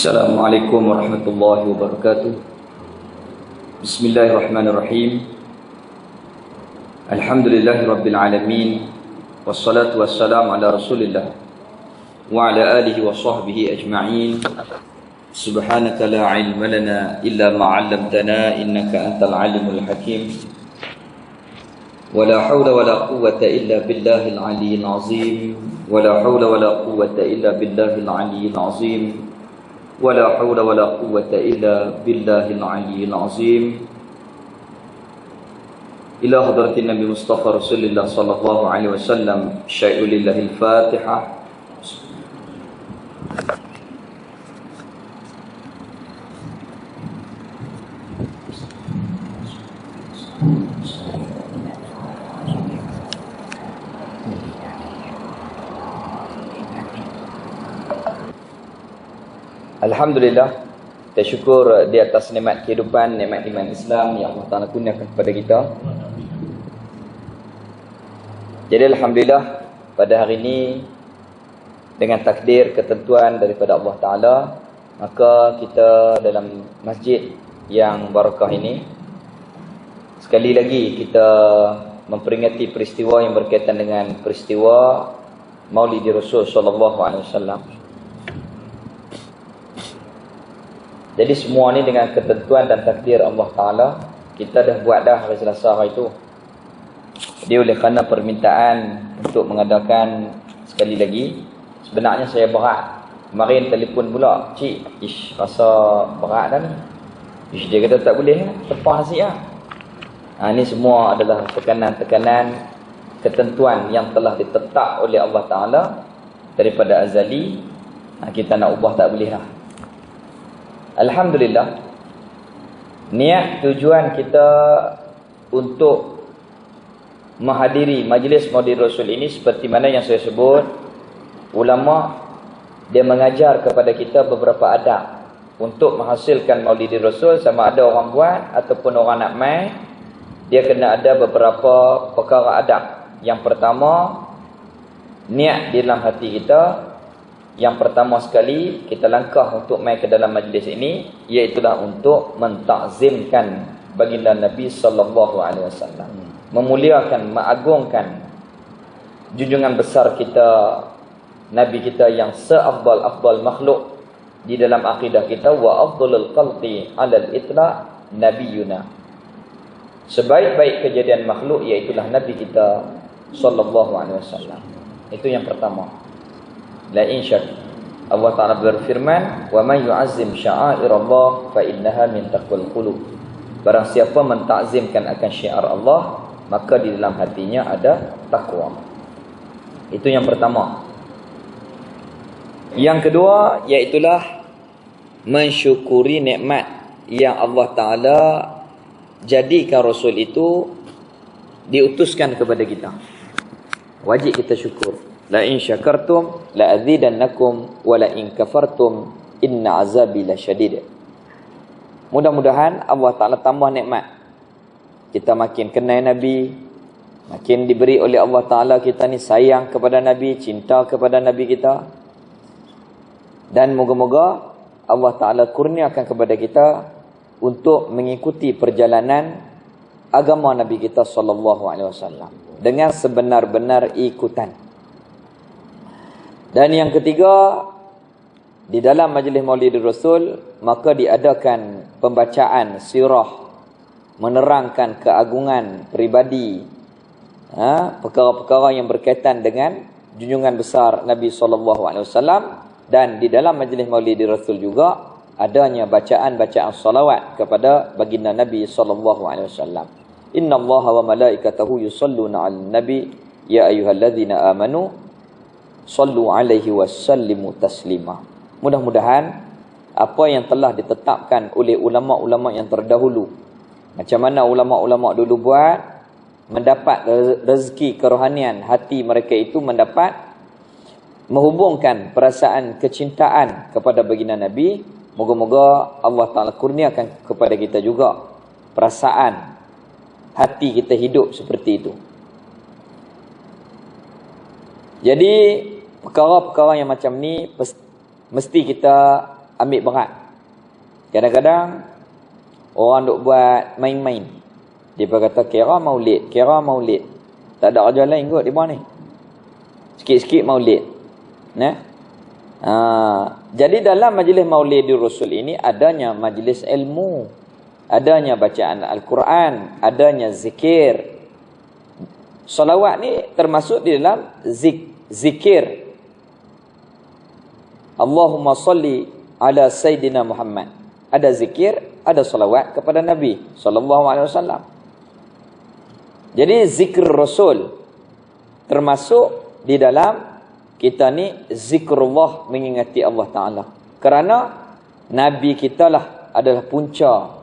Assalamualaikum warahmatullahi wabarakatuh. Bismillahirrahmanirrahim. Alhamdulillahi rabbil alamin. Wassalatu wassalamu ala rasulillah wa ala alihi wa sahbihi ajma'in. Subhanaka la ilma lana illa ma 'allamtana innaka antal alimul hakim. Wala hawla wala quwwata illa billahil aliyyil azim. Wala hawla wala quwwata illa billahil aliyyil azim. ولا حول ولا قوة إلا بالله العلي العظيم. إلى حضرة النبي مصطفى رسول الله صلى الله عليه وسلم. شيء لله الفاتحة. Alhamdulillah, kita syukur di atas nikmat kehidupan, nikmat iman Islam yang Allah Ta'ala kurniakan kepada kita. Jadi Alhamdulillah, pada hari ini dengan takdir ketentuan daripada Allah Ta'ala, maka kita dalam masjid yang barakah ini sekali lagi kita memperingati peristiwa yang berkaitan dengan peristiwa Maulid Rasul sallallahu alaihi wasallam. Jadi semua ni dengan ketentuan dan takdir Allah Ta'ala. Kita dah buat dah hari Selasa hari itu. Jadi oleh kerana permintaan untuk mengadakan sekali lagi, sebenarnya saya berat. Kemarin telefon pula, cik, rasa berat dah ni. Dia kata tak boleh, lepas hasil lah. Ini semua adalah tekanan-tekanan ketentuan yang telah ditetap oleh Allah Ta'ala daripada azali. Kita nak ubah tak boleh lah. Alhamdulillah, niat tujuan kita untuk menghadiri majlis Maulid Rasul ini seperti mana yang saya sebut, ulama dia mengajar kepada kita beberapa adab untuk menghasilkan Maulid Rasul. Sama ada orang buat ataupun orang nak mai, dia kena ada beberapa perkara adab. Yang pertama, niat di dalam hati kita. Yang pertama sekali, kita langkah untuk mai ke dalam majlis ini, iaitulah untuk mentakzimkan baginda Nabi sallallahu alaihi wasallam, memuliakan, mengagungkan junjungan besar kita, Nabi kita yang seafdal-afdal makhluk di dalam akidah kita. Wa afdalul khalqi 'alal itlaq nabiyuna. Sebaik-baik kejadian makhluk iaitulah Nabi kita sallallahu alaihi wasallam. Itu yang pertama. La insya Allah Ta'ala berfirman, wa man yu'azzim sya'airallah fa innaha min taqwal qulub. Barang siapa mentakzimkan akan syiar Allah, maka di dalam hatinya ada takwa. Itu yang pertama. Yang kedua, iaitulah mensyukuri nikmat yang Allah Ta'ala jadikan Rasul itu diutuskan kepada kita. Wajib kita syukur. La in syakartum la azidannakum wa la in kafartum inna azabi lasyadid. Mudah-mudahan Allah Ta'ala tambah nikmat. Kita makin kenal Nabi, makin diberi oleh Allah Ta'ala kita ni sayang kepada Nabi, cinta kepada Nabi kita. Dan moga-moga Allah Ta'ala kurniakan kepada kita untuk mengikuti perjalanan agama Nabi kita sallallahu alaihi wasallam dengan sebenar-benar ikutan. Dan yang ketiga, di dalam majlis Maulid Rasul, maka diadakan pembacaan sirah menerangkan keagungan peribadi, perkara-perkara yang berkaitan dengan junjungan besar Nabi SAW. Dan di dalam majlis Maulid Rasul juga adanya bacaan-bacaan salawat kepada baginda Nabi SAW. Inna Allaha wa malaikatahu yusalluna 'alan nabi ya ayyuhalladzina amanu sallu alaihi wasallimu taslima. Mudah-mudahan apa yang telah ditetapkan oleh ulama-ulama yang terdahulu, macam mana ulama-ulama dulu buat, mendapat rezeki kerohanian hati mereka itu, mendapat menghubungkan perasaan kecintaan kepada baginda Nabi. Moga-moga Allah Ta'ala kurniakan kepada kita juga perasaan hati kita hidup seperti itu. Jadi perkara-perkara yang macam ni mesti kita ambil berat. Kadang-kadang orang duk buat main-main. Dia kata kira maulid. Tak ada kerja lain kot dia buat ni. Sikit-sikit maulid. Nah. Jadi dalam majlis Maulidur Rasul ini adanya majlis ilmu, adanya bacaan Al-Quran, adanya zikir. Salawat ni termasuk di dalam zikir. Allahumma salli ala Sayyidina Muhammad. Ada zikir, ada salawat kepada Nabi sallallahu alaihi wasallam. Jadi zikir Rasul termasuk di dalam kita ni zikrullah, mengingati Allah Ta'ala. Kerana Nabi kita lah adalah punca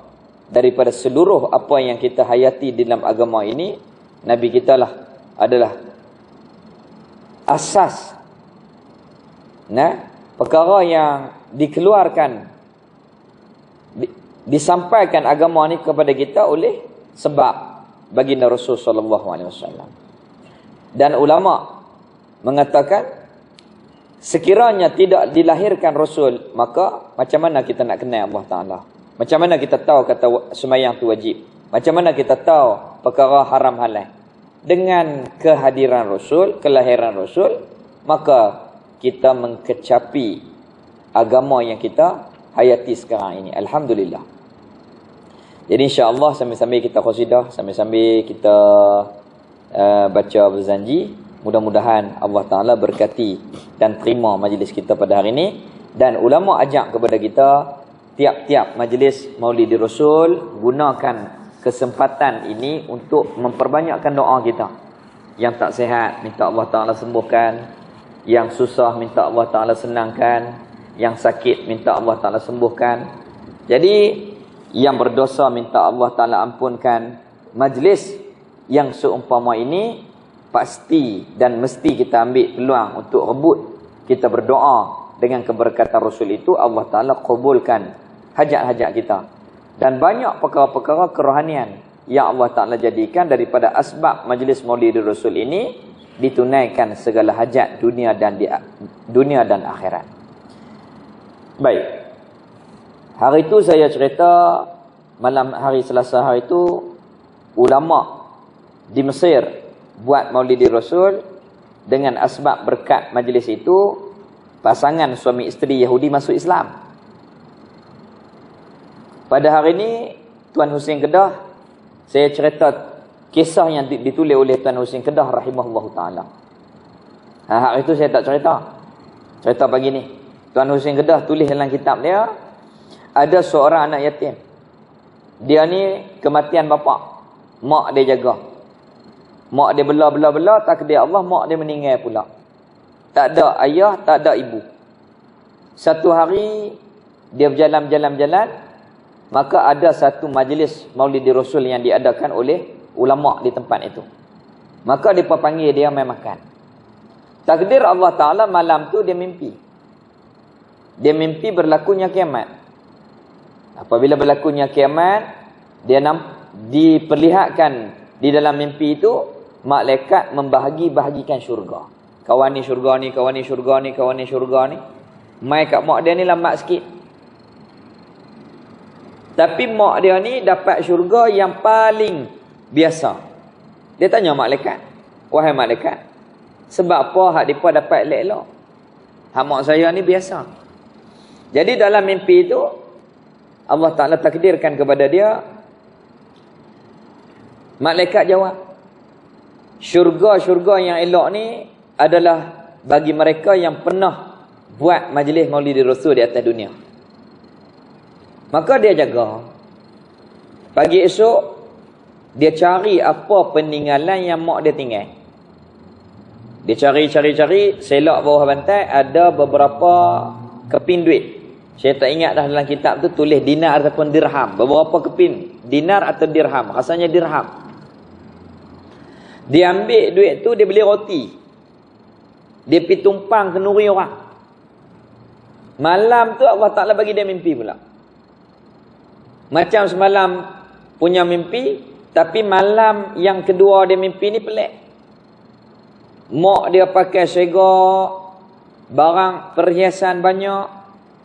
daripada seluruh apa yang kita hayati di dalam agama ini. Nabi kita lah adalah asas. Perkara yang dikeluarkan, disampaikan agama ni kepada kita oleh sebab baginda Rasul sallallahu alaihi wasallam. Dan ulama mengatakan sekiranya tidak dilahirkan Rasul, maka macam mana kita nak kenal Allah Ta'ala? Macam mana kita tahu kata sembahyang tu wajib? Macam mana kita tahu perkara haram halal? Dengan kehadiran Rasul, kelahiran Rasul, maka kita mengkecapi agama yang kita hayati sekarang ini. Alhamdulillah. Jadi insya-Allah sambil-sambil kita qasidah, sambil-sambil kita baca berzanji, mudah-mudahan Allah Ta'ala berkati dan terima majlis kita pada hari ini. Dan ulama ajak kepada kita, tiap-tiap majlis Maulidur Rasul, gunakan kesempatan ini untuk memperbanyakkan doa kita. Yang tak sihat, minta Allah Ta'ala sembuhkan. Yang susah, minta Allah Ta'ala senangkan. Yang sakit, minta Allah Ta'ala sembuhkan. Jadi, yang berdosa, minta Allah Ta'ala ampunkan. Majlis yang seumpama ini pasti dan mesti kita ambil peluang untuk rebut. Kita berdoa dengan keberkatan Rasul itu, Allah Ta'ala kabulkan hajat-hajat kita. Dan banyak perkara-perkara kerohanian yang Allah Ta'ala jadikan daripada asbab majlis Maulidur Rasul ini, ditunaikan segala hajat dunia dan akhirat. Baik. Hari itu saya cerita, malam hari Selasa hari itu, ulama di Mesir buat Maulidur Rasul. Dengan asbab berkat majlis itu, pasangan suami isteri Yahudi masuk Islam. Pada hari ini Tuan Husin Kedah, saya cerita kisah yang ditulis oleh Tuan Husin Kedah rahimahullah ta'ala. Hari itu saya tak cerita pagi ni. Tuan Husin Kedah tulis dalam kitab dia, ada seorang anak yatim. Dia ni kematian bapa, mak dia jaga. Mak dia bela, takdir Allah, mak dia meninggal pula. Tak ada ayah, tak ada ibu. Satu hari, dia berjalan, maka ada satu majlis Maulidur Rasul yang diadakan oleh ulama di tempat itu. Maka dia panggil dia main makan. Takdir Allah Ta'ala, malam tu dia mimpi. Dia mimpi berlakunya kiamat. Apabila berlakunya kiamat, dia diperlihatkan di dalam mimpi itu, malaikat membahagi-bahagikan syurga. Kawan ni syurga ni, kawan ni syurga ni, kawan ni syurga ni. Mai kat mak dia ni lambat sikit. Tapi mak dia ni dapat syurga yang paling biasa. Dia tanya malaikat, wahai malaikat, sebab apa hak depa dapat elok-elok? Hak mak saya ni biasa. Jadi dalam mimpi itu, Allah Ta'ala takdirkan kepada dia, malaikat jawab, syurga-syurga yang elok ni adalah bagi mereka yang pernah buat majlis Maulidur Rasul di atas dunia. Maka dia jaga. Pagi esok, dia cari apa peninggalan yang mak dia tinggal. Dia cari, selok bawah bantai, ada beberapa keping duit. Saya tak ingat dah dalam kitab tu tulis dinar ataupun dirham. Beberapa keping, dinar atau dirham. Rasanya dirham. Dia ambil duit tu, dia beli roti. Dia pergi tumpang kenduri orang. Malam tu Allah Ta'ala bagi dia mimpi pula. Macam semalam punya mimpi, tapi malam yang kedua dia mimpi ni pelik. Mak dia pakai segak, barang perhiasan banyak,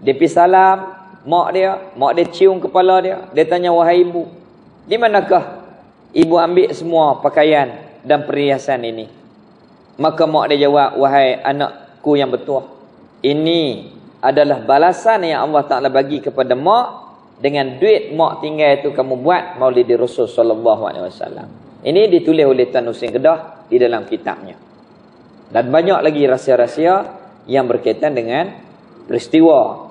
Dia pergi salam mak dia cium kepala dia. Dia tanya, wahai ibu, di manakah ibu ambil semua pakaian dan perhiasan ini? Maka mak dia jawab, wahai anakku yang bertuah, ini adalah balasan yang Allah Ta'ala bagi kepada mak. Dengan duit mak tinggal itu kamu buat maulid Rasul sallallahu alaihi wasallam. Ini ditulis oleh Tuan Husin Kedah di dalam kitabnya. Dan banyak lagi rahsia-rahsia yang berkaitan dengan peristiwa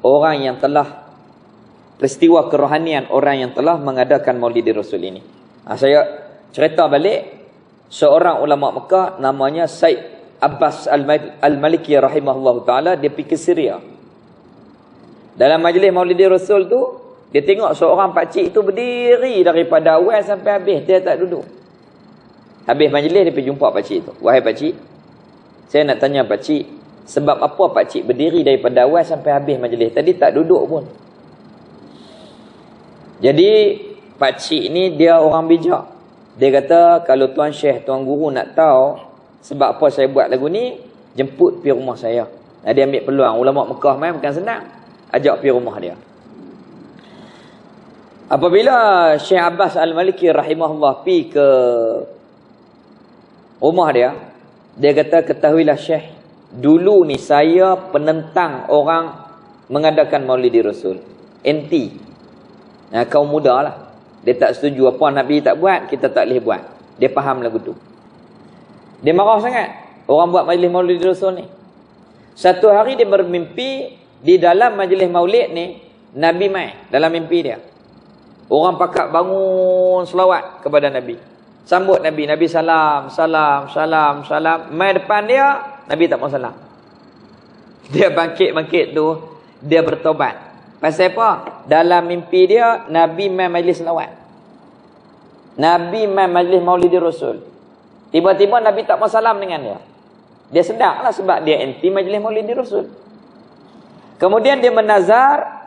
orang yang telah, peristiwa kerohanian orang yang telah mengadakan maulid Rasul ini. Saya cerita balik, seorang ulama Mekah namanya Said Abbas Al-Maliki rahimahullah ta'ala, dia pergi ke Syria. Dalam majlis maulid Rasul tu, dia tengok seorang pakcik tu berdiri daripada awal sampai habis, dia tak duduk. Habis majlis dia pergi jumpa pakcik tu. Wahai pakcik, saya nak tanya pakcik, sebab apa pakcik berdiri daripada awal sampai habis majlis? Tadi tak duduk pun. Jadi pakcik ni dia orang bijak. Dia kata, kalau tuan syekh, tuan guru nak tahu sebab apa saya buat lagu ni, jemput pergi rumah saya. Dia ambil peluang. Ulama Mekah main bukan senang, ajak pergi rumah dia. Apabila Syekh Abbas Al-Maliki rahimahullah pergi ke rumah dia, dia kata, ketahuilah Syekh, dulu ni saya penentang orang mengadakan maulid Rasul. Anti. Kaum muda lah. Dia tak setuju apa Nabi tak buat, kita tak boleh buat. Dia faham lagu tu. Dia marah sangat orang buat majlis maulid Rasul ni. Satu hari dia bermimpi, di dalam majlis maulid ni Nabi mai dalam mimpi dia. Orang pakak bangun selawat kepada Nabi, sambut Nabi. Nabi salam. Mai depan dia, Nabi tak mau salam. Dia bangkit tu, dia bertobat. Pasal apa? Dalam mimpi dia Nabi mai majlis selawat, Nabi mai majlis maulid Rasul. Tiba-tiba Nabi tak mau salam dengan dia. Dia sedar lah sebab dia anti majlis maulid Rasul. Kemudian dia menazar,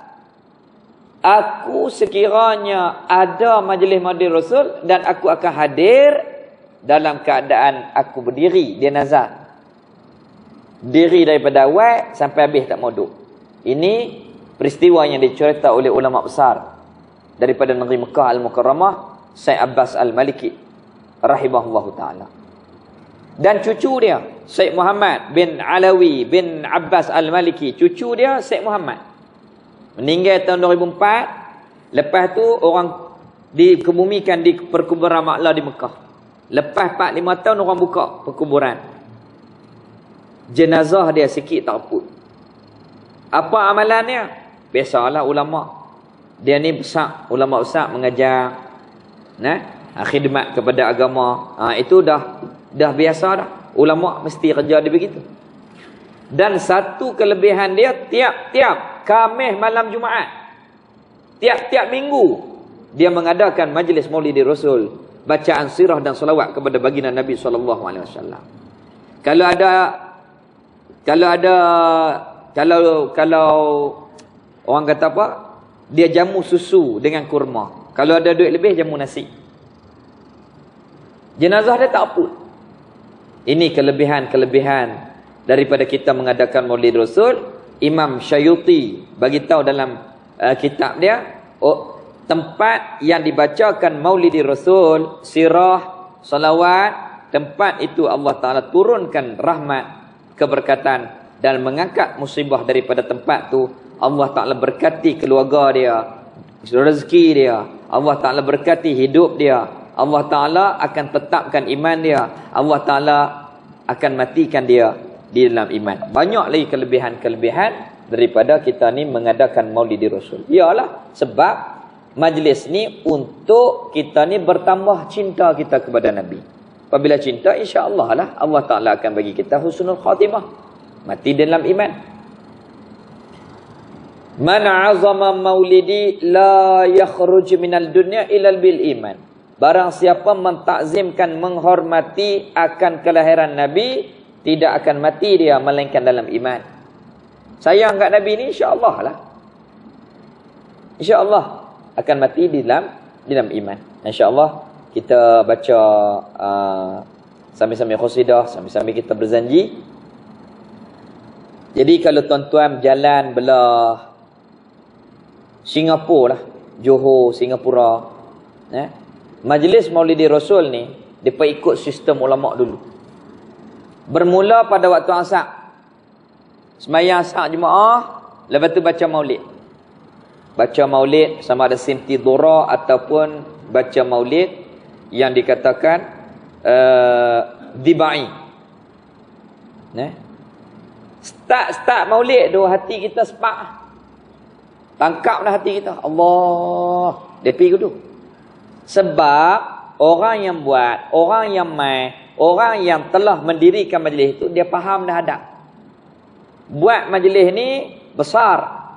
aku sekiranya ada majlis maulid Rasul dan aku akan hadir dalam keadaan aku berdiri. Dia nazar diri daripada awal sampai habis tak mau duduk. Ini peristiwa yang dicerita oleh ulama besar daripada negeri Mekah Al-Mukarramah, Syekh Abbas Al-Maliki rahimahullahu ta'ala. Dan cucu dia Syekh Muhammad bin Alawi bin Abbas Al-Maliki, cucu dia Syekh Muhammad, meninggal tahun 2004. Lepas tu orang dikebumikan di perkuburan Ma'la di Mekah. Lepas 4-5 tahun orang buka perkuburan. Jenazah dia sikit tak put. Apa amalannya? Biasalah ulama. Dia ni besar, ulama besar mengajar, khidmat kepada agama. Itu dah biasa dah. Ulama mesti kerja dia begitu. Dan satu kelebihan dia, tiap-tiap Khamis malam Jumaat, tiap-tiap minggu dia mengadakan majlis maulid Rasul, bacaan sirah dan salawat kepada baginda Nabi SAW. Kalau orang kata apa, dia jamu susu dengan kurma. Kalau ada duit lebih, jamu nasi. Jenazah dia tak apa. Ini kelebihan-kelebihan daripada kita mengadakan maulid Rasul. Imam Syayuti bagi tahu dalam kitab dia, tempat yang dibacakan maulid Rasul, sirah, salawat, tempat itu Allah Ta'ala turunkan rahmat, keberkatan dan mengangkat musibah daripada tempat tu. Allah Ta'ala berkati keluarga dia, rezeki dia. Allah Ta'ala berkati hidup dia. Allah Ta'ala akan tetapkan iman dia. Allah Ta'ala akan matikan dia di dalam iman. Banyak lagi kelebihan-kelebihan daripada kita ni mengadakan maulid Rasul. Iyalah sebab majlis ni untuk kita ni bertambah cinta kita kepada Nabi. Apabila cinta, insya-Allah lah Allah Ta'ala akan bagi kita husnul khatimah, mati dalam iman. Man 'azama maulidi la yakhruj minal dunya illa bil iman. Barang siapa mentakzimkan, menghormati akan kelahiran Nabi, tidak akan mati dia melainkan dalam iman. Sayang kat Nabi ni, insya-Allah lah, insya-Allah akan mati di dalam iman. Insya-Allah kita baca sambil-sambil qasidah, sambil-sambil kita berjanji. Jadi kalau tuan-tuan berjalan belah Singapura lah, Johor, Singapura, majlis Maulidi Rasul ni depa ikut sistem ulama dulu. Bermula pada waktu asar, sembahyang asar jemaah, lepas tu baca maulid. Baca maulid sama ada simti dura ataupun baca maulid yang dikatakan dibai. Start maulid tu hati kita sepak. Tangkaplah hati kita. Allah. Depi gitu. Sebab orang yang buat, orang yang mai, orang yang telah mendirikan majlis itu dia faham dah adab. Buat majlis ni besar.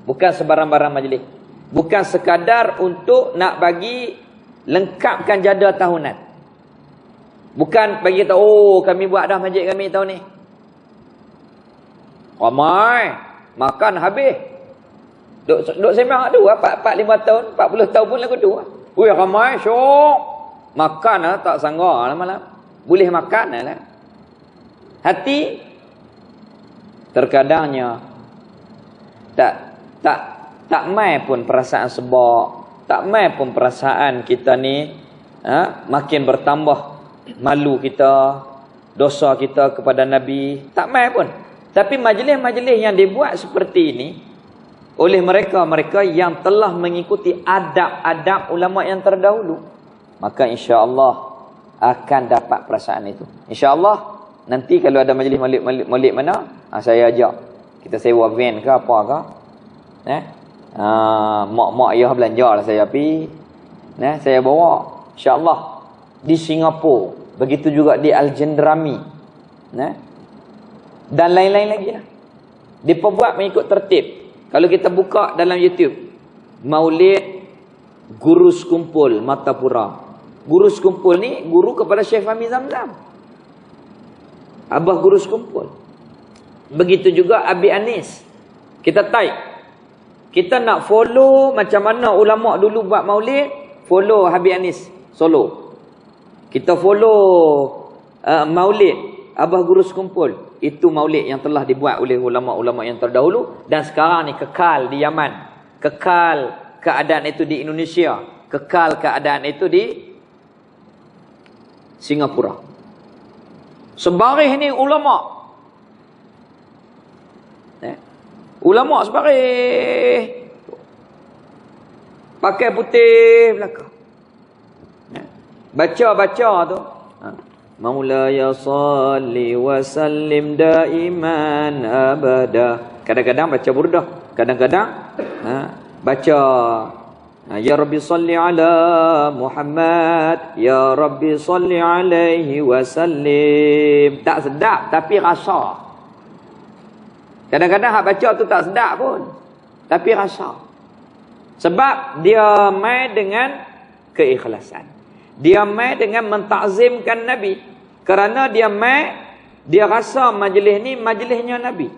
Bukan sebarang-barang majlis. Bukan sekadar untuk nak bagi lengkapkan jadual tahunan. Bukan bagi tahu, oh kami buat dah masjid kami tahun ni. Ramai. Makan habis. Duk sembang tu 4-5 tahun, 40 tahun pun lagu tu. Ui ramai syok. Makan lah tak sanggup lah malam. Boleh makan lah. Hati terkadangnya tak mai pun perasaan sebab, tak mai pun perasaan kita ni makin bertambah malu kita, dosa kita kepada Nabi, tak mai pun. Tapi majlis-majlis yang dibuat seperti ini oleh mereka-mereka yang telah mengikuti adab-adab ulama yang terdahulu, maka insya-Allah akan dapat perasaan itu. Insya-Allah nanti kalau ada majlis maulid mana, saya ajak. Kita sewa van ke apa ke. Mak-mak ayah belanja lah saya pergi. Saya bawa. Insya-Allah di Singapura, begitu juga di Al-Jendrami. Dan lain-lain lagi lah. Diperbuat mengikut tertib. Kalau kita buka dalam YouTube, Maulid Guru Sekumpul Matapura. Guru Sekumpul ni guru kepada Syekh Fahmi Zamzam. Abah Guru Sekumpul. Begitu juga Abi Anis. Kita type. Kita nak follow macam mana ulama dulu buat maulid, follow Habib Anis Solo. Kita follow maulid Abah Guru Sekumpul. Itu maulid yang telah dibuat oleh ulama-ulama yang terdahulu dan sekarang ni kekal di Yaman. Kekal keadaan itu di Indonesia. Kekal keadaan itu di Singapura. Sebarih ni ulama. Ulama sebarih. Pakai putih belakang. Baca-baca tu. Maulaya salli wa sallim daiman abada. Kadang-kadang baca burdah, kadang-kadang baca ya Rabbi salli ala Muhammad, ya Rabbi salli alaihi wa sallim. Tak sedap tapi rasa. Kadang-kadang hak baca tu tak sedap pun, tapi rasa. Sebab dia mai dengan keikhlasan. Dia mai dengan mentakzimkan Nabi. Kerana dia mai, dia rasa majlis ni majlisnya Nabi.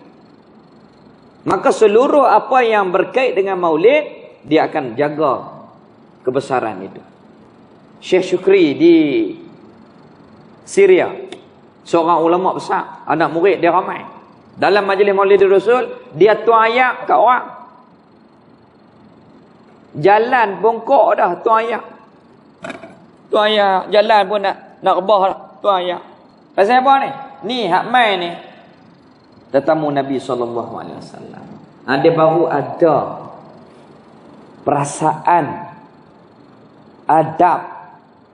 Maka seluruh apa yang berkait dengan maulid, dia akan jaga kebesaran itu. Syekh Syukri di Syria, seorang ulama besar, anak murid dia ramai. Dalam majlis Maulid Rasul, dia tuayak kat orang. Jalan bongkok dah tuayak. Tuayak jalan pun nak rebah dah tuayak. Pasal apa ni? Ni hak mai ni tetamu Nabi SAW. Dia baru ada perasaan adab,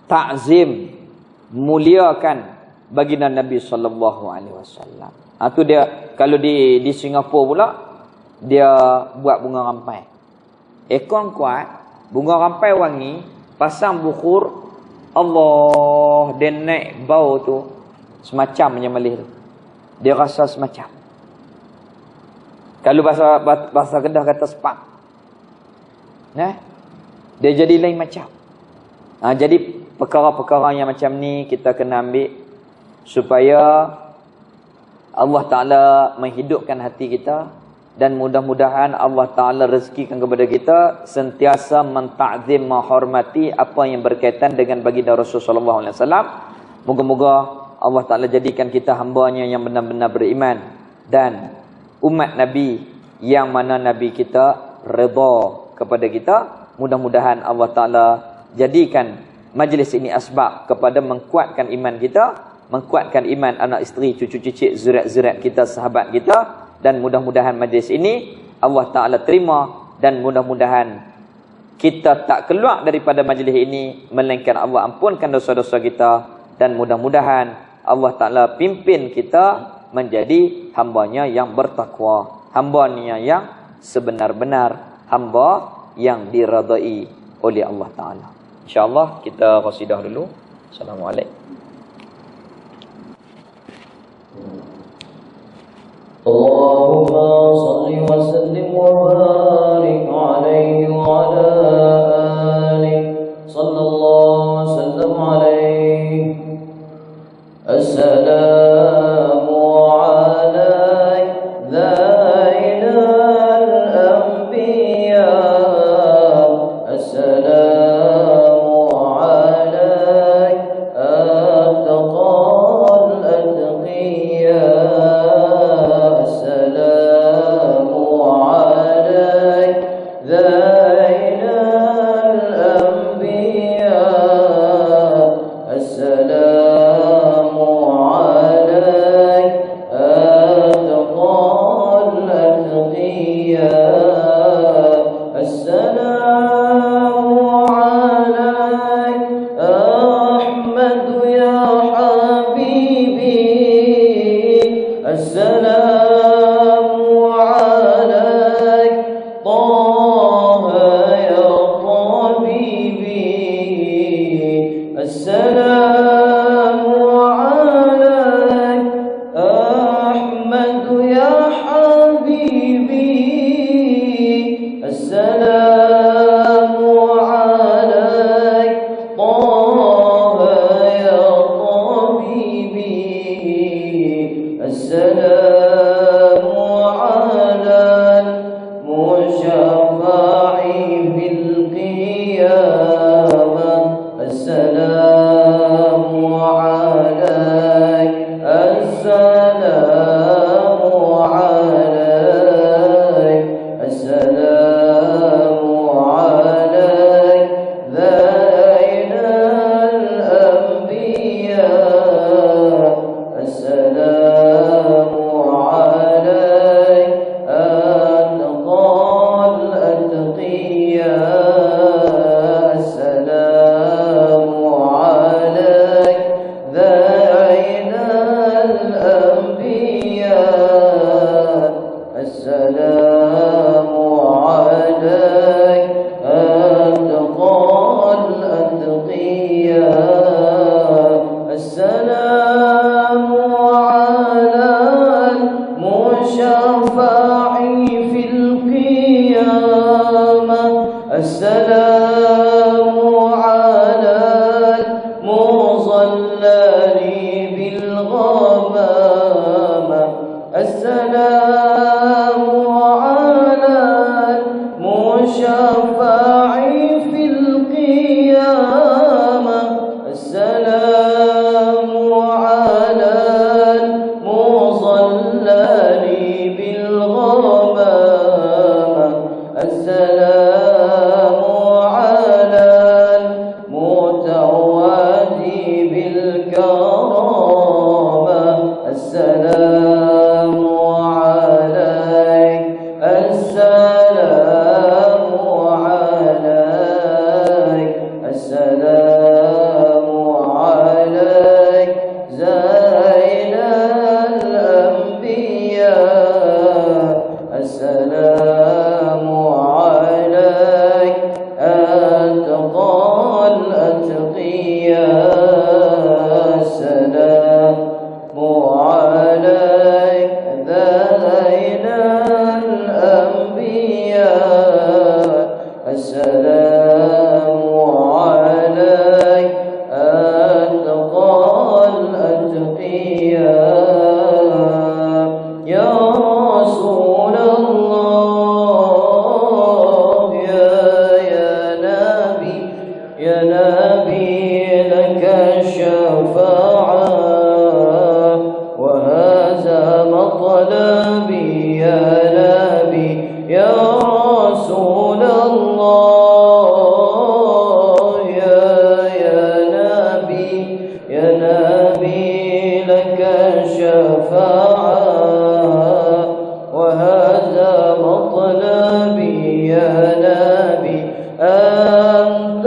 takzim, muliakan baginda Nabi SAW. Tu dia kalau di Singapura pula dia buat bunga rampai. Ekon kuat, bunga rampai wangi, pasang bukur, Allah, dia naik bau tu semacam menyemelih tu. Dia rasa semacam. Kalau bahasa Kedah kata sepak. Dia jadi lain macam. Jadi perkara-perkara yang macam ni kita kena ambil supaya Allah Ta'ala menghidupkan hati kita. Dan mudah-mudahan Allah Ta'ala rezekikan kepada kita sentiasa mentakzim, menghormati apa yang berkaitan dengan baginda Rasulullah SAW. Moga-moga Allah Ta'ala jadikan kita hambanya yang benar-benar beriman dan umat Nabi yang mana Nabi kita redha kepada kita. Mudah-mudahan Allah Ta'ala jadikan majlis ini asbab kepada mengkuatkan iman kita, mengkuatkan iman anak isteri, cucu cicit, zurat-zurat kita, sahabat kita. Dan mudah-mudahan majlis ini Allah Ta'ala terima, dan mudah-mudahan kita tak keluar daripada majlis ini melainkan Allah ampunkan dosa-dosa kita, dan mudah-mudahan Allah Ta'ala pimpin kita menjadi hambanya yang bertakwa, hambanya yang sebenar-benar hamba yang diradai oleh Allah Ta'ala. InsyaAllah kita qasidah dulu. Assalamualaikum. Allahumma salli wa sallim wa barik alaihi wa ala alihi sallallahu wa sallam alaihi. Assalamu alaikum dhainal anbiya. Assalamu alaikum attaqal atqiya. مطلبي يا شفاعة وهذا مطلبي يا نبي أنت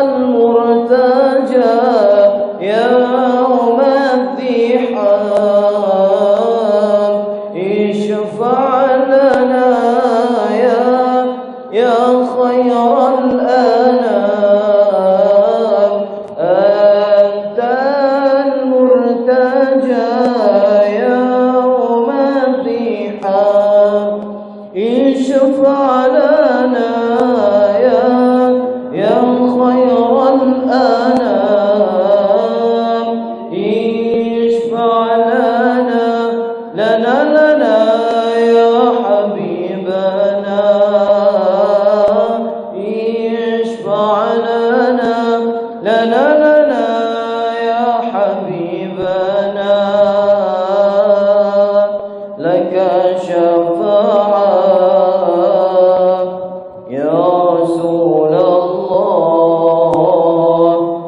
المرتجى يوم الذحاب اشفع لنا يا خير الأنام أنت المرتجى يوم الذحاب اشفع لنا يا خير الأنام اشفع لنا يا حبيبنا اشفع لنا يا حبيبنا لك شفاعة يا رسول الله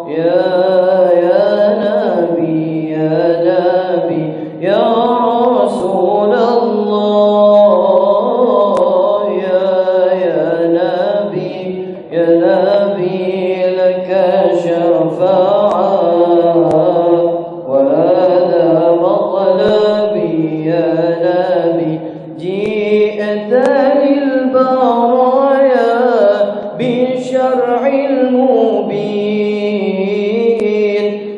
يا نبي يا رسول الله يا نبي لك شفاعة وهذا مطلبي يا نبي جئت للبرايا بالشرع المبين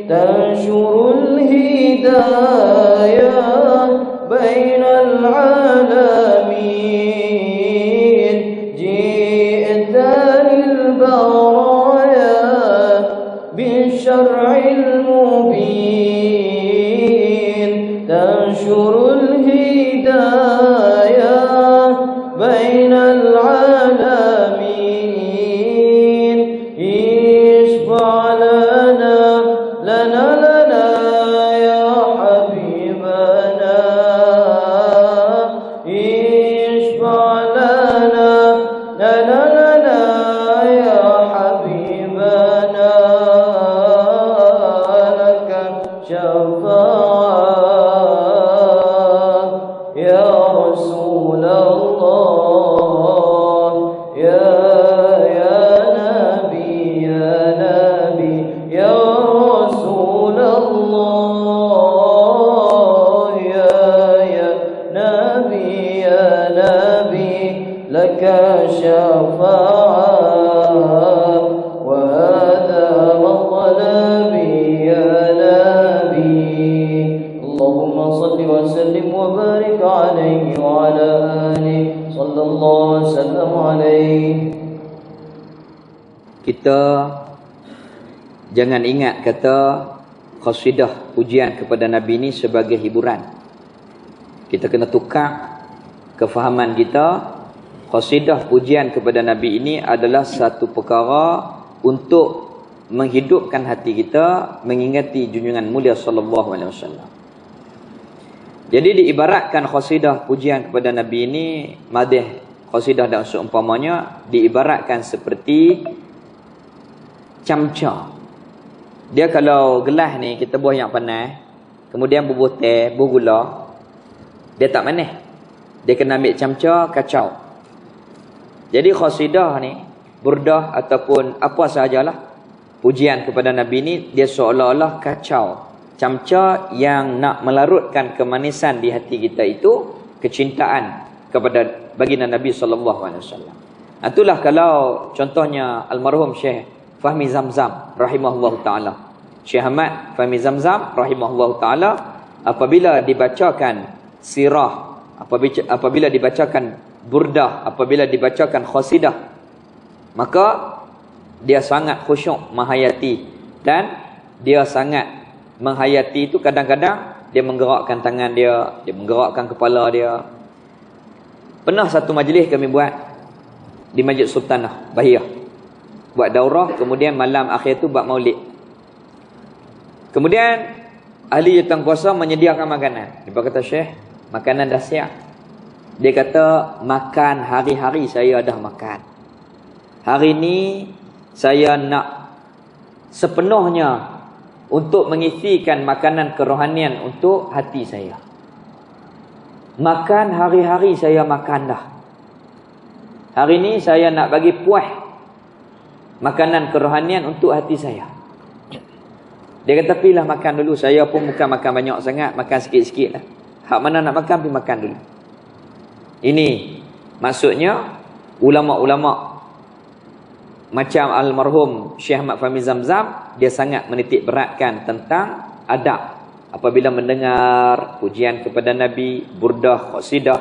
تنشر الهداية بين العالمين جئت للبرايا بالشرع المبين تنشر الهداية بين العالمين اشفع لنا يا حبيبنا اشفع لنا يا حبيبنا لك شفاعة يا رسول الله يا نبي يا رسول الله يا نبي لك شفاعة وهذا مطلبي يا نبي اللهم صل وسلم وبارك عليه وعلى آله صلى الله وسلم عليه. Kita jangan ingat kata qasidah pujian kepada Nabi ini sebagai hiburan. Kita kena tukar kefahaman kita. Qasidah pujian kepada Nabi ini adalah satu perkara untuk menghidupkan hati kita mengingati junjungan mulia sallallahu alaihi wasallam. Jadi diibaratkan qasidah pujian kepada Nabi ini, madih qasidah dan seumpamanya diibaratkan seperti camca. Dia kalau gelas ni kita buah yang panas, kemudian bubuh teh, bubuh gula, dia tak manis. Dia kena ambil camca, kacau. Jadi qasidah ni, burdah ataupun apa sahajalah pujian kepada Nabi ni, dia seolah-olah kacau. Camca yang nak melarutkan kemanisan di hati kita itu kecintaan kepada baginda Nabi SAW. Itulah kalau contohnya almarhum Syekh Fahmi Zamzam rahimahullah ta'ala, Syekh Ahmad Fahmi Zamzam rahimahullah ta'ala, apabila dibacakan sirah, apabila dibacakan burdah, apabila dibacakan qasidah, maka dia sangat khusyuk menghayati, dan dia sangat menghayati itu kadang-kadang dia menggerakkan tangan dia menggerakkan kepala dia. Pernah satu majlis kami buat di Masjid Sultanah Bahiyah, buat daurah, kemudian malam akhir tu buat maulid. Kemudian ahli jurukuasa menyediakan makanan. Dia kata, Syekh, makanan dah siap. Dia kata, makan hari-hari saya dah makan. Hari ni saya nak sepenuhnya untuk mengisikan makanan kerohanian untuk hati saya. Makan hari-hari saya makan dah. Hari ni saya nak bagi puas makanan kerohanian untuk hati saya. Dia kata pilih makan dulu. Saya pun bukan makan banyak sangat, makan sikit-sikit lah. Hak mana nak makan, pergi makan dulu. Ini maksudnya ulama-ulama macam almarhum Syekh Ahmad Fahmi Zamzam, dia sangat menitik beratkan tentang adab apabila mendengar pujian kepada Nabi, burdah, qasidah,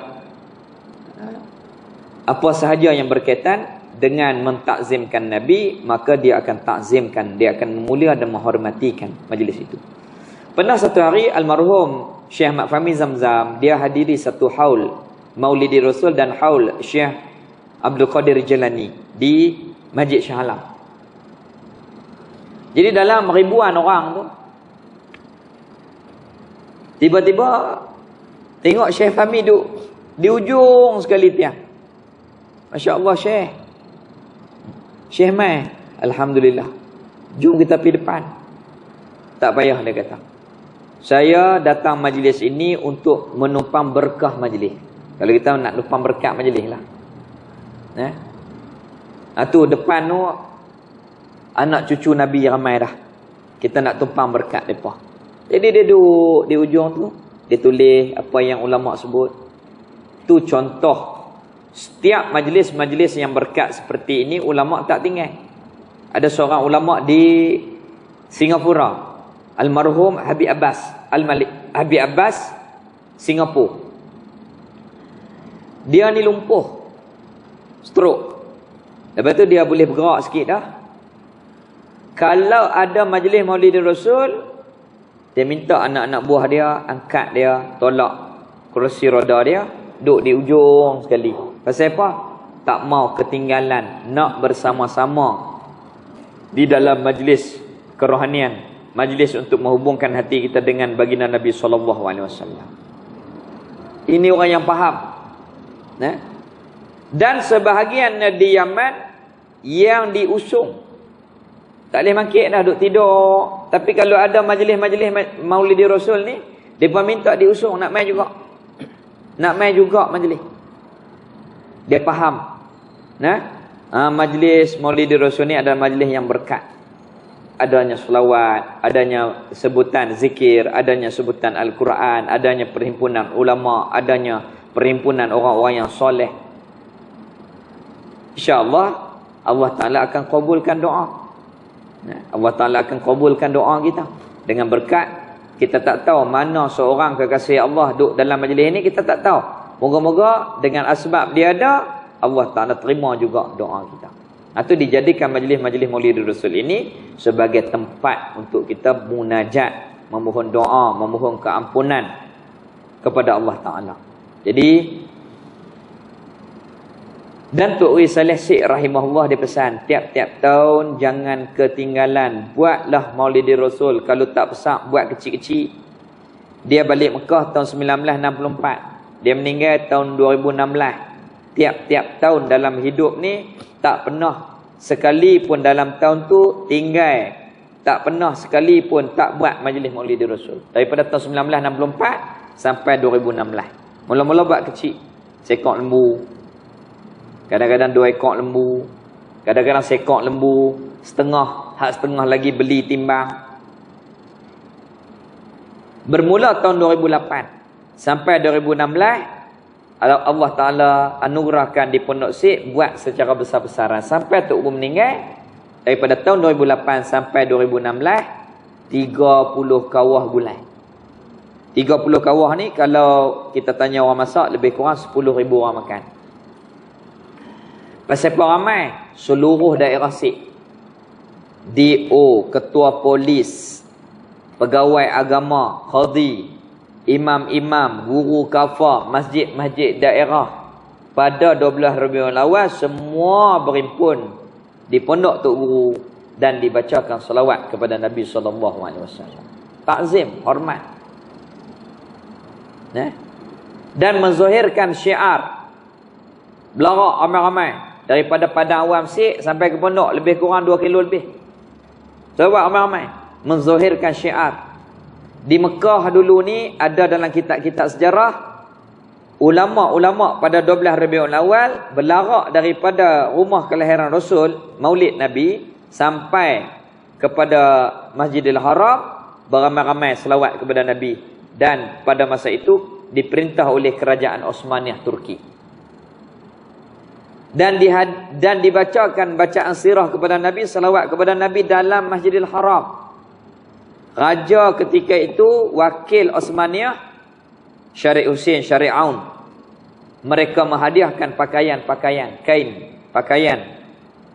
apa sahaja yang berkaitan dengan mentakzimkan Nabi, maka dia akan takzimkan, dia akan memulia dan menghormatikan majlis itu. Pernah satu hari almarhum Syekh Ahmad Fahmi Zamzam, dia hadiri satu haul Maulidi Rasul dan haul Syekh Abdul Qadir Jilani di Masjid Shah Alam. Jadi dalam ribuan orang tu, tiba-tiba tengok Syekh Fahmi duduk di ujung sekali tiang. Masya Allah Syekh. Syekh mai, alhamdulillah. Jom kita pergi depan. Tak payah, dia kata. Saya datang majlis ini untuk menumpang berkah majlis. Kalau kita nak numpang berkat majlis lah. Tu depan tu anak cucu Nabi ramai dah. Kita nak tumpang berkat mereka. Jadi dia duduk di ujung tu, dia tulis apa yang ulama sebut. Tu contoh. Setiap majlis-majlis yang berkat seperti ini, ulama tak tinggal. Ada seorang ulama di Singapura, almarhum Habib Abbas Al-Malik, Habib Abbas Singapura. Dia ni lumpuh, stroke. Lepas tu dia boleh bergerak sikit dah. Kalau ada majlis Maulid Rasul, dia minta anak-anak buah dia angkat dia, tolak kerusi roda dia, duduk di ujung sekali. Pasal apa? Tak mau ketinggalan, nak bersama-sama di dalam majlis kerohanian, majlis untuk menghubungkan hati kita dengan baginda Nabi SAW. Ini orang yang faham. Dan sebahagian di Yaman yang diusung, tak boleh mangkit dah, duduk tidur. Tapi kalau ada majlis-majlis Maulidi Rasul ni, mereka minta diusung, nak main juga. Nak main juga majlis. Dia faham. Majlis Maulidi Rasul ni adalah majlis yang berkat. Adanya selawat, adanya sebutan zikir, adanya sebutan Al-Quran, adanya perhimpunan ulama, adanya perhimpunan orang-orang yang soleh. InsyaAllah Allah Ta'ala akan kabulkan doa. Allah Ta'ala akan kabulkan doa kita. Dengan berkat, kita tak tahu mana seorang kekasih Allah duduk dalam majlis ini, kita tak tahu. Moga-moga dengan asbab dia ada, Allah Ta'ala terima juga doa kita. Itu dijadikan majlis-majlis Maulid Rasul ini sebagai tempat untuk kita munajat, memohon doa, memohon keampunan kepada Allah Ta'ala. Jadi, dan Tok Wis Saleh Syekh rahimahullah dia pesan, tiap-tiap tahun jangan ketinggalan, buatlah Maulid Rasul. Kalau tak besar, buat kecil-kecil. Dia balik Mekah tahun 1964. Dia meninggal tahun 2016. Tiap-tiap tahun dalam hidup ni, tak pernah sekali pun dalam tahun tu tinggal. Tak pernah sekali pun tak buat majlis Maulid Rasul. Daripada tahun 1964 sampai 2016. Mula-mula buat kecil. Sekok lembu. Kadang-kadang 2 ekor lembu. Kadang-kadang sekok lembu. Setengah. Hak setengah lagi beli timbang. Bermula tahun 2008. Sampai 2016, Allah Ta'ala anugerahkan di Pondok Sik buat secara besar-besaran. Sampai Tok Guru meninggal, daripada tahun 2008 sampai 2016, 30 kawah gulai. 30 kawah ni kalau kita tanya orang masak, lebih kurang 10,000 orang makan. Pasal apa ramai? Seluruh daerah Sik. DO, ketua polis, pegawai agama, qadhi, imam-imam, guru kafah, masjid-masjid daerah, pada 12 Rabiul Awal semua berhimpun di pondok Tok Guru dan dibacakan selawat kepada Nabi SAW. Takzim, hormat. Dan menzahirkan syiar. Belarak ramai-ramai. Daripada Padang Awam Sik sampai ke pondok lebih kurang 2 kilo lebih. Selawat ramai-ramai. Menzahirkan syiar. Di Mekah dulu ni ada dalam kitab-kitab sejarah, ulama-ulama pada 12 Rabiul Awal berlarak daripada rumah kelahiran Rasul, Maulid Nabi, sampai kepada Masjidil Haram, beramai-ramai selawat kepada Nabi. Dan pada masa itu diperintah oleh kerajaan Osmaniyah Turki. Dan dibacakan bacaan sirah kepada Nabi, selawat kepada Nabi dalam Masjidil Haram. Raja ketika itu, wakil Osmaniyah, Syarif Hussein, Syarif Aun, mereka menghadiahkan pakaian-pakaian, kain, pakaian,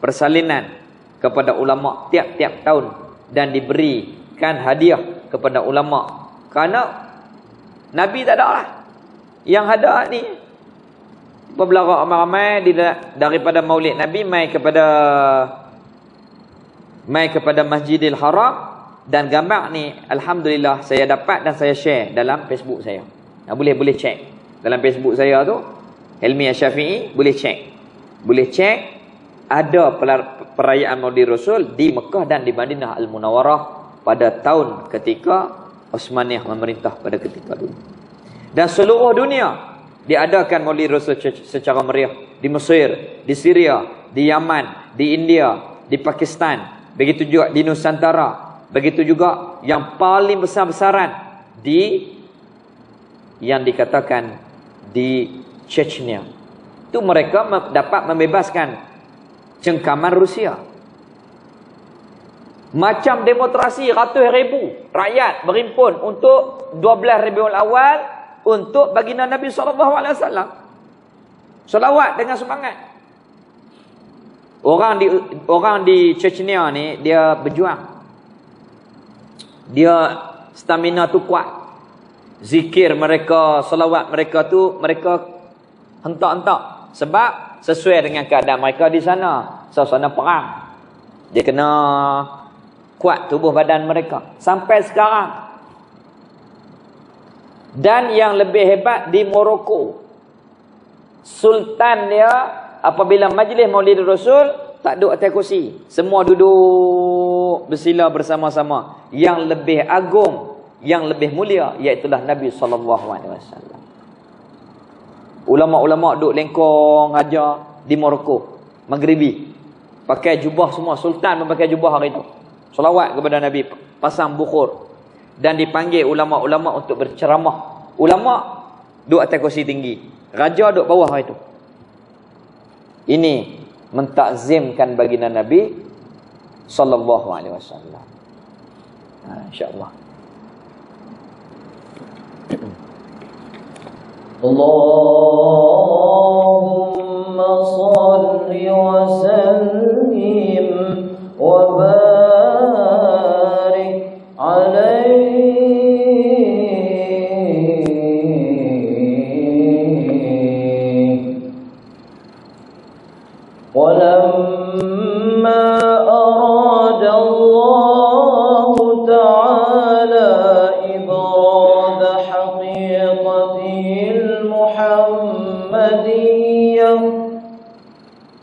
persalinan kepada ulama tiap-tiap tahun. Dan diberikan hadiah kepada ulama. Kerana Nabi tak ada lah. Yang ada ni berbelarak ramai-ramai daripada Maulid Nabi mai kepada Masjidil Haram. Dan gambar ni alhamdulillah saya dapat dan saya share dalam Facebook saya. Boleh cek dalam Facebook saya tu, Helmi Asy-Syafi'i, boleh cek ada perayaan Maulid Rasul di Mekah dan di Madinah Al-Munawwarah pada tahun ketika Osmaniyah memerintah pada ketika dulu. Dan seluruh dunia diadakan Maulid Rasul secara meriah. Di Mesir, di Syria, di Yaman, di India, di Pakistan, begitu juga di Nusantara, begitu juga yang paling besar-besaran yang dikatakan di Chechnya. Itu mereka dapat membebaskan cengkaman Rusia. Macam demonstrasi ratus ribu rakyat berhimpun untuk 12 Rabiul Awal untuk baginda Nabi SAW. Selawat dengan semangat. Orang di Chechnya ni dia berjuang. Dia stamina tu kuat. Zikir mereka, selawat mereka tu, mereka hentak-hentak. Sebab sesuai dengan keadaan mereka di sana. Suasana perang. Dia kena kuat tubuh badan mereka. Sampai sekarang. Dan yang lebih hebat di Morocco. Sultan dia, apabila majlis Maulid Rasul, tak duduk atas kursi. Semua duduk bersila bersama-sama. Yang lebih agung, yang lebih mulia, iaitulah Nabi SAW. Ulama-ulama duduk lengkong ajar di Morocco, Maghribi. Pakai jubah semua. Sultan memakai jubah hari itu. Selawat kepada Nabi. Pasang bukhur. Dan dipanggil ulama-ulama untuk berceramah. Ulama duduk atas kursi tinggi. Raja duduk bawah hari itu. Ini mentakzimkan baginda Nabi SAW. InsyaAllah. Allahumma salli wa sallim wa barik alaihi. Walamma arada Allah ta'ala ibrad haqiqatil Muhammadiyah.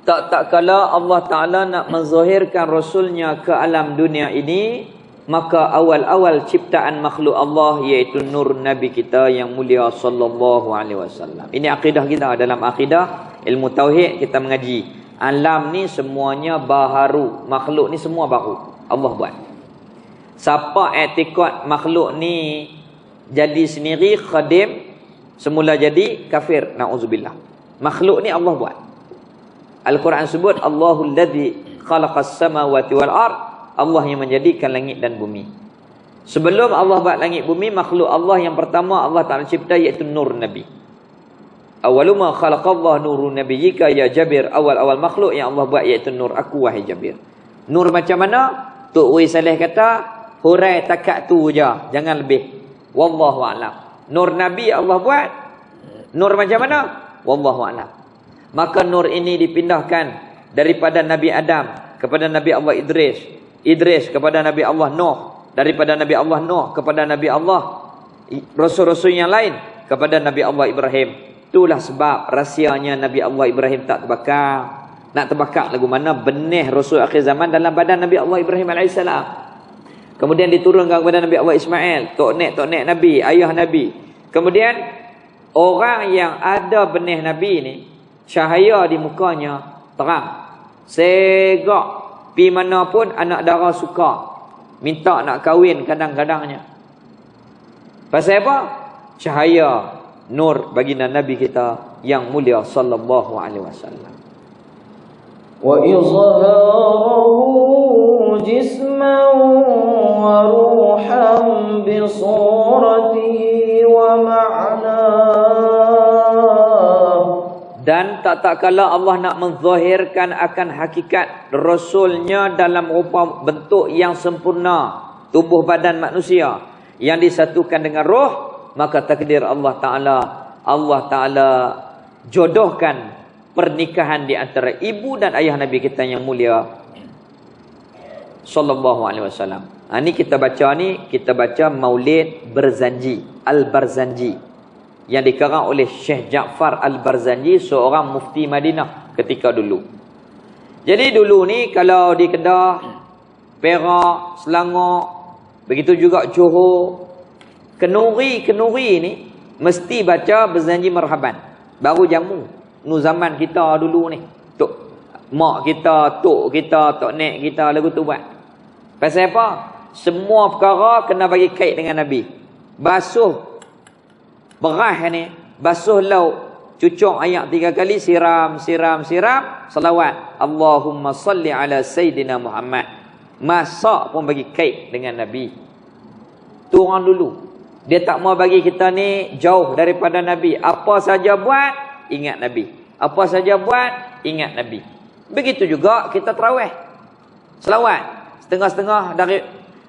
Tak kala Allah Ta'ala nak menzahirkan Rasulnya ke alam dunia ini, maka awal-awal ciptaan makhluk Allah iaitu nur Nabi kita yang mulia sallallahu alaihi wasallam. Ini akidah kita. Dalam akidah ilmu tauhid kita mengaji, alam ni semuanya baharu, makhluk ni semua baru, Allah buat. Siapa i'tikad makhluk ni jadi sendiri khadim, semula jadi kafir, na'udzubillah. Makhluk ni Allah buat. Al-Quran sebut Allahul ladzi khalaqas samawati wal ard, Allah yang menjadikan langit dan bumi. Sebelum Allah buat langit bumi, makhluk Allah yang pertama Allah Ta'ala cipta iaitu nur Nabi. Awaluma khalaqallah nurun nabiyyika ya Jabir. Awal-awal makhluk yang Allah buat iaitu nur aku wahai Jabir. Nur macam mana? Tok Wei Saleh kata, hurai takat tu je, jangan lebih. Wallahu a'lam. Nur Nabi Allah buat. Nur macam mana? Wallahu a'lam. Maka nur ini dipindahkan daripada Nabi Adam kepada Nabi Allah Idris. Idris kepada Nabi Allah Nuh. Daripada Nabi Allah Nuh kepada Nabi Allah Rasul-Rasul yang lain kepada Nabi Allah Ibrahim. Itulah sebab rahsianya Nabi Allah Ibrahim tak terbakar. Nak terbakar lagu mana? Benih Rasul akhir zaman dalam badan Nabi Allah Ibrahim AS. Kemudian diturunkan kepada Nabi Allah Ismail, tok nek Nabi, ayah Nabi. Kemudian Orang yang ada benih Nabi ni, cahaya di mukanya terang. Segak pi mana pun anak dara suka. Minta nak kahwin kadang-kadangnya. Pasal apa? Cahaya nur baginda Nabi kita yang mulia sallallahu alaihi wasallam. Wa izharahu jisman wa ruhan bi suratihi wa ma'na. Dan tak kala Allah nak menzahirkan akan hakikat Rasulnya dalam rupa bentuk yang sempurna, tubuh badan manusia yang disatukan dengan roh, maka takdir Allah Ta'ala jodohkan pernikahan di antara ibu dan ayah Nabi kita yang mulia sallallahu alaihi wasallam. Ini kita baca Maulid Barzanji, Al-Barzanji, yang dikarang oleh Syekh Ja'far Al-Barzanji, seorang mufti Madinah ketika dulu. Jadi dulu ni kalau di Kedah, Perak, Selangor, begitu juga Johor, Kenuri ni mesti baca Barzanji Marhaban. Baru jamu. Nu zaman kita dulu ni. Tok mak kita, tok kita, tok nek kita lagu tu buat. Pasal apa? Semua perkara kena bagi kait dengan Nabi. Basuh beras ni, basuh lauk, cucuk air 3 kali, siram, selawat. Allahumma salli ala Sayyidina Muhammad. Masak pun bagi kait dengan Nabi. Tu orang dulu. Dia tak mau bagi kita ni jauh daripada Nabi. Apa saja buat, ingat Nabi. Apa saja buat, ingat Nabi. Begitu juga kita tarawih. Selawat. Setengah-setengah dari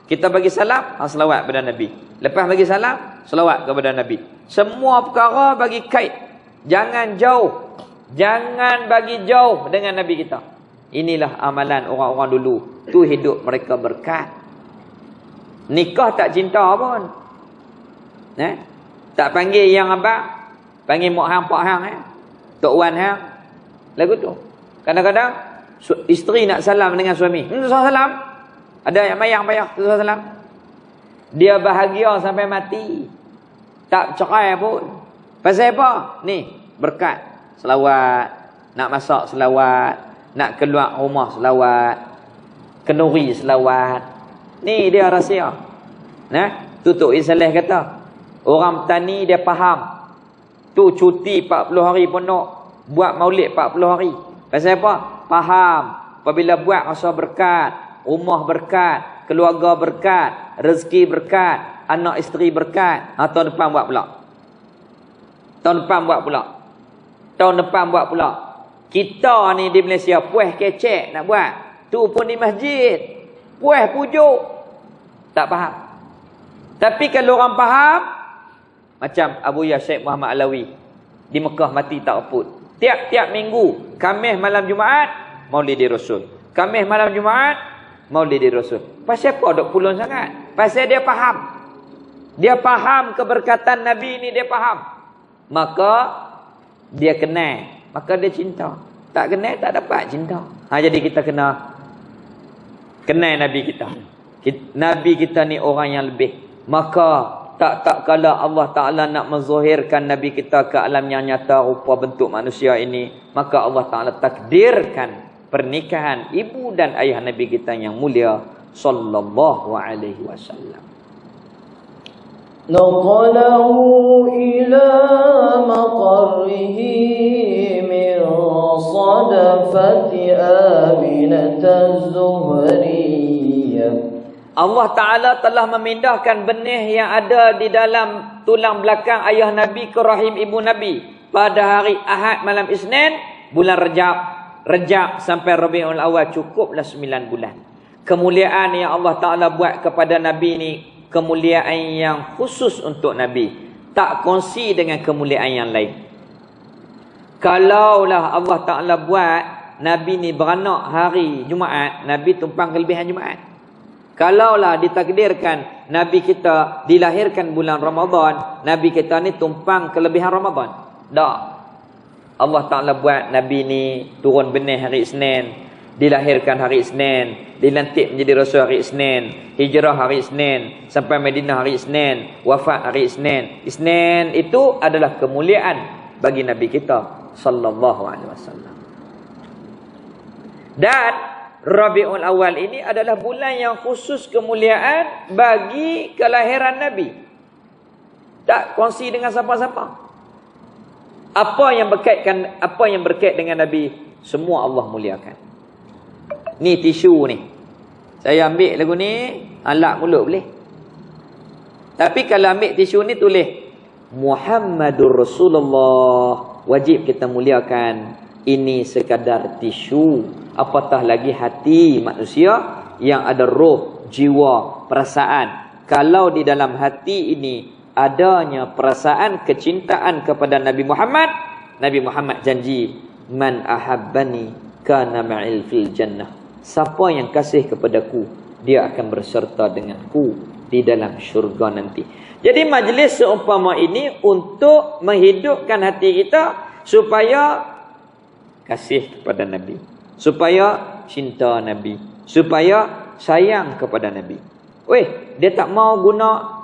kita bagi salam, selawat kepada Nabi. Lepas bagi salam, selawat kepada Nabi. Semua perkara bagi kait. Jangan jauh. Jangan bagi jauh dengan Nabi kita. Inilah amalan orang-orang dulu. Tu hidup mereka berkat. Nikah tak cinta pun. Tak panggil yang abang. Panggil mak hang, pak hang. Tok wan hang. Lagu tu. Kadang-kadang isteri nak salam dengan suami. Salam. Ada yang mayang payah. Salam. Dia bahagia sampai mati. Tak cerai pun. Pasal apa? Ni, berkat. Selawat. Nak masak selawat. Nak keluar rumah selawat. Kenuri selawat. Ni dia rahsia. Tutup Isaleh kata. Orang petani dia faham. Tu cuti 40 hari penuh. Buat maulid 40 hari. Pasal apa? Faham. Apabila buat rasa berkat. Rumah berkat. Keluarga berkat. Rezeki berkat. Anak isteri berkat. Tahun depan buat pula. Tahun depan buat pula. Kita ni di Malaysia puas kecek nak buat. Tu pun di masjid. Puas pujuk. Tak faham. Tapi kalau orang faham, macam Abu Syekh Muhammad Alawi di Mekah mati tak aput. Tiap-tiap minggu, Khamis malam Jumaat, Maulid Rasul. Khamis malam Jumaat, Maulid Rasul. Pasal apa dok pulun sangat? Pasal dia faham. Dia faham keberkatan Nabi ni, dia faham. Maka dia kenal, maka dia cinta. Tak kenal tak dapat cinta. Jadi kita kena kenal Nabi kita. Nabi kita ni orang yang lebih. Maka tak kala Allah Ta'ala nak menzahirkan Nabi kita ke alam yang nyata rupa bentuk manusia ini, maka Allah Ta'ala takdirkan pernikahan ibu dan ayah Nabi kita yang mulia sallallahu alaihi wasallam. Naqalahu ila maqarrihi min sadafati Aminataz Zuhriyah. Allah Ta'ala telah memindahkan benih yang ada di dalam tulang belakang ayah Nabi ke rahim ibu Nabi pada hari Ahad malam Isnin bulan Rejab sampai Rabiul Awal, cukuplah 9 bulan. Kemuliaan yang Allah Ta'ala buat kepada Nabi ni kemuliaan yang khusus untuk Nabi, tak kongsi dengan kemuliaan yang lain. Kalaulah Allah Ta'ala buat Nabi ni beranak hari Jumaat, Nabi tumpang kelebihan Jumaat. Kalaulah ditakdirkan Nabi kita dilahirkan bulan Ramadan, Nabi kita ni tumpang kelebihan Ramadan. Tak. Allah Ta'ala buat Nabi ni turun benih hari Isnin, dilahirkan hari Isnin, dilantik menjadi rasul hari Isnin, hijrah hari Isnin, sampai Madinah hari Isnin, wafat hari Isnin. Isnin itu adalah kemuliaan bagi Nabi kita sallallahu alaihi wasallam. Dan Rabiul Awal ini adalah bulan yang khusus kemuliaan bagi kelahiran Nabi. Tak kongsi dengan siapa-siapa. Apa yang berkait dengan Nabi, semua Allah muliakan. Ni tisu ni. Saya ambil lagu ni, alak mulut boleh. Tapi kalau ambil tisu ni tulis Muhammadur Rasulullah, wajib kita muliakan. Ini sekadar tisu. Apatah lagi hati manusia yang ada roh, jiwa, perasaan. Kalau di dalam hati ini adanya perasaan kecintaan kepada Nabi Muhammad, Nabi Muhammad janji, man ahabbani kana ma'il fil jannah. Siapa yang kasih kepadaku, dia akan berserta denganku di dalam syurga nanti. Jadi majlis seumpama ini untuk menghidupkan hati kita supaya kasih kepada Nabi, supaya cinta Nabi, supaya sayang kepada Nabi. Dia tak mau guna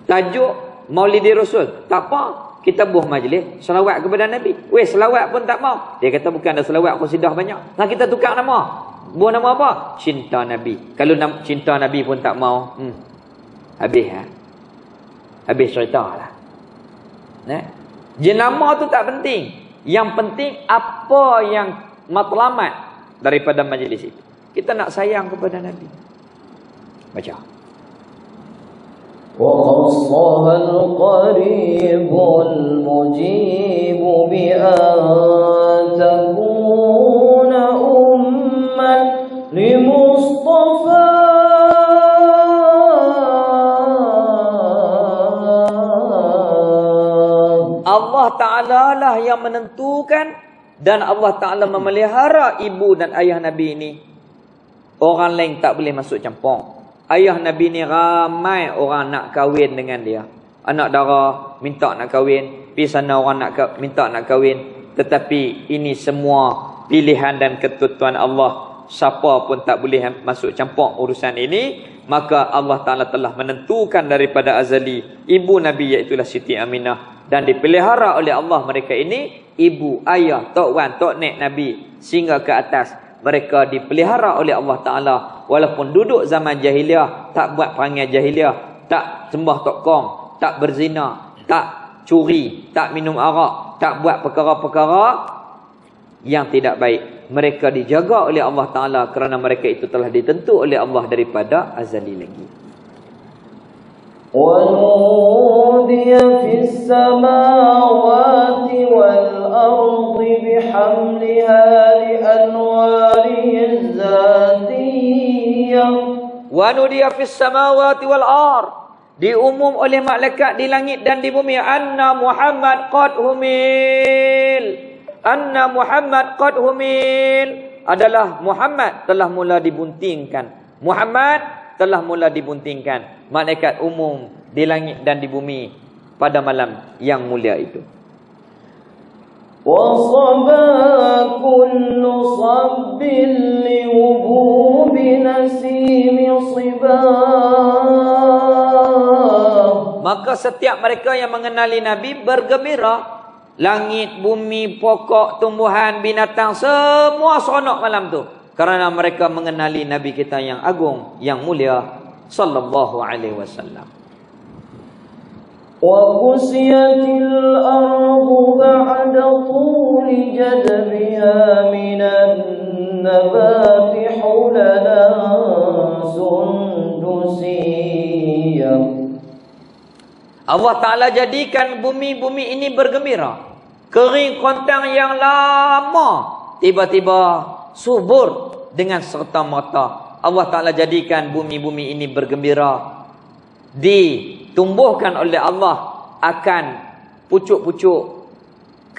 tajuk Maulidi Rasul. Tak apa, kita buat majlis selawat kepada Nabi. Selawat pun tak mau. Dia kata bukan ada selawat qasidah banyak. Nah, kita tukar nama. Buat nama apa? Cinta Nabi. Kalau cinta Nabi pun tak mau, habis habis ceritalah. Jenama tu tak penting. Yang penting apa yang matlamat daripada majlis itu. Kita nak sayang kepada Nabi. Baca. وَخَصَّهَا الْقَرِيبُ الْمُجِيبُ بِأَنْ تَكُونَ أُمًّا لِمُصْطَفَى Allah Ta'ala lah yang menentukan dan Allah Ta'ala memelihara ibu dan ayah Nabi ini. Orang lain tak boleh masuk campur. Ayah Nabi ni ramai orang nak kahwin dengan dia. Anak dara minta nak kahwin, pergi sana orang minta nak kahwin. Tetapi ini semua pilihan dan ketentuan Allah. Siapa pun tak boleh masuk campur urusan ini. Maka Allah Ta'ala telah menentukan daripada azali ibu Nabi, iaitulah Siti Aminah. Dan dipelihara oleh Allah mereka ini, ibu, ayah, tok wan, tok nek Nabi, sehingga ke atas. Mereka dipelihara oleh Allah Ta'ala. Walaupun duduk zaman jahiliah, tak buat perangai jahiliah, tak sembah tok kong, tak berzina, tak curi, tak minum arak, tak buat perkara-perkara yang tidak baik. Mereka dijaga oleh Allah Ta'ala kerana mereka itu telah ditentu oleh Allah daripada azali lagi. وَنُودِيَ فِي السَّمَاوَاتِ وَالْأَرْضِ بِحَمْلِهَا لِأَنْوَارِهِ الذَّاتِيَّةِ. وَنُودِيَ فِي السَّمَاوَاتِ وَالْأَرْضِ, diumum oleh malaikat di langit dan di bumi, anna Muhammad qad humil. Anna Muhammad qad humil adalah Muhammad telah mula dibuntingkan. Muhammad telah mula dibuntingkan. Malaikat umum di langit dan di bumi pada malam yang mulia itu. وَصَبَا كُلُّ صَبٍّ لِوُبُوبِ نَسِيمِ صِبَاهٍ. Maka setiap mereka yang mengenali Nabi bergembira. Langit, bumi, pokok, tumbuhan, binatang, semua seronok malam tu. Kerana mereka mengenali Nabi kita yang agung, yang mulia, sallallahu alaihi wasallam. وَقُسِيَتِ الْأَرْضُ بَعْدَ طُولِ جَدْبِهَا مِنَ النَّبَاتِ حُلَلًا سُنْدُسِيًّا. Allah Ta'ala jadikan bumi-bumi ini bergembira. Kering kontang yang lama tiba-tiba subur dengan serta-merta. Allah Ta'ala jadikan bumi-bumi ini bergembira. Ditumbuhkan oleh Allah akan pucuk-pucuk.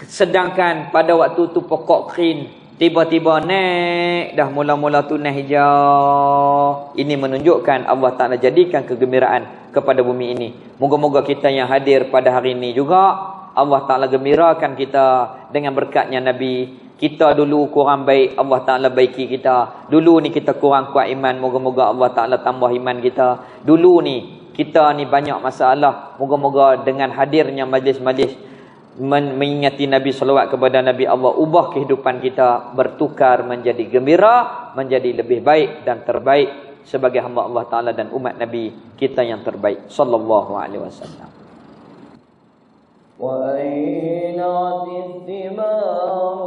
Sedangkan pada waktu tu pokok kering tiba-tiba naik dah mula-mula tunas hijau. Ini menunjukkan Allah Ta'ala jadikan kegembiraan kepada bumi ini. Moga-moga kita yang hadir pada hari ini juga Allah Ta'ala gembirakan kita dengan berkatnya Nabi, Kita dulu kurang baik, Allah Ta'ala baiki kita. Dulu ni kita kurang kuat iman, moga-moga Allah Ta'ala tambah iman kita. Dulu ni kita ni banyak masalah, moga-moga dengan hadirnya majlis-majlis mengingati Nabi salawat kepada Nabi, Allah ubah kehidupan kita, bertukar menjadi gembira, menjadi lebih baik dan terbaik sebagai hamba Allah Ta'ala dan umat Nabi kita yang terbaik sallallahu alaihi wasallam. Wa